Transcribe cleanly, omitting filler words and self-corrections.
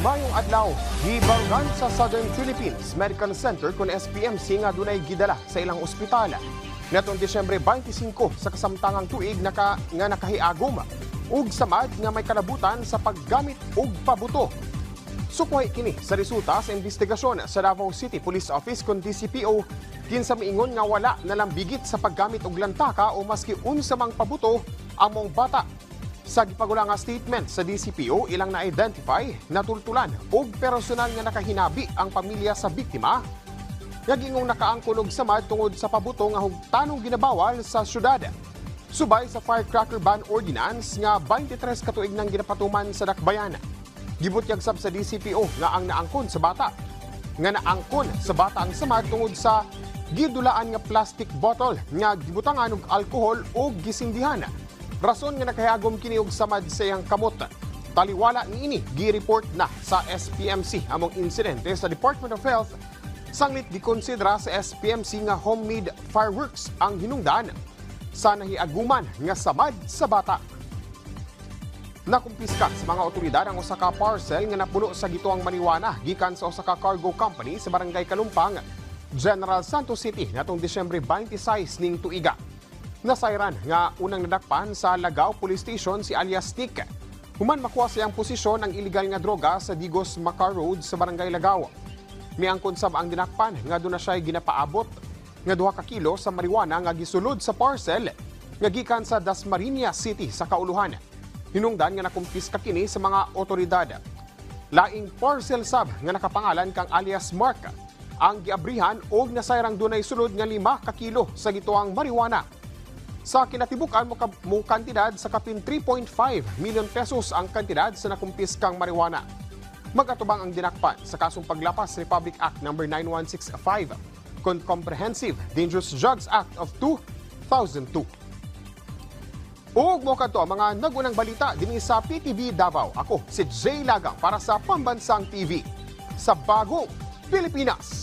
Mayong adlaw, gibarugan sa Southern Philippines Medical Center kung SPMC nga dunay gidala sa ilang ospital. Netong Disyembre 25 sa kasamtangang tuig nga nakahiagom ug samad nga may kalabutan sa paggamit og pabuto. Sukuhay kini sa resulta sa investigasyon sa Davao City Police Office kung DCPO kinsa miingon nga wala nalambigit sa paggamit og lantaka o maski unsa mang pabuto among bata. Sa gipagulang nga statement sa DCPO, ilang na-identify, natultulan o personal nga nakahinabi ang pamilya sa biktima nga gingong nakaangkon og samad tungod sa pabuto nga hugtanong ginabawal sa syudad. Subay sa Firecracker Ban Ordinance nga 23 katuig nang ginapatuman sa Dakbayan. Gibutyag sab sa DCPO nga ang naangkon sa bata. Nga naangkon sa bata ang samad tungod sa gidulaan nga plastic bottle nga gibutangan og alkohol o gisindihan. Rason nga nakahagom kini og samad sa iyang kamot. Taliwala niini gi-report na sa SPMC among insidente sa Department of Health. Sanglit gikonsidera sa SPMC nga homemade fireworks ang hinungdan sa nahiaguman nga samad sa bata. Nakumpiska sa mga otoridad ang usa ka parcel nga napuno sa gituang marijuana gikan sa usa ka cargo company sa Barangay Kalumpang, General Santos City natong Disyembre 26 ning tuiga. Nasayran nga unang nadakpan sa Lagaw Police Station si alias Nick. Human makuha siyang posisyon ang iligal nga droga sa Digos Macar Road sa Barangay Lagaw. Miangkon sab ang dinakpan nga doon na siya ginapaabot nga 2 ka kilo sa marijuana nga gisulod sa parcel nga gikan sa Dasmariñas City sa Kauluhan. Hinungdan nga nakumpiska kini sa mga otoridad. Laing parcel sab nga nakapangalan kang alias Mark ang giabrihan og nasayrang dunay sulod nga 5 ka kilo sa gituang marijuana. Sa kinatibukan mo kantidad sa kapin 3.5 million pesos ang kantidad sa nakumpiskang marijuana. Magatubang ang dinakpan sa kasong paglapas Republic Act No. 9165 con Comprehensive Dangerous Drugs Act of 2002. Ug mo kadto mga nagunang balita dinhi sa PTV Davao. Ako si Jay Lagang para sa Pambansang TV sa Bagong Pilipinas.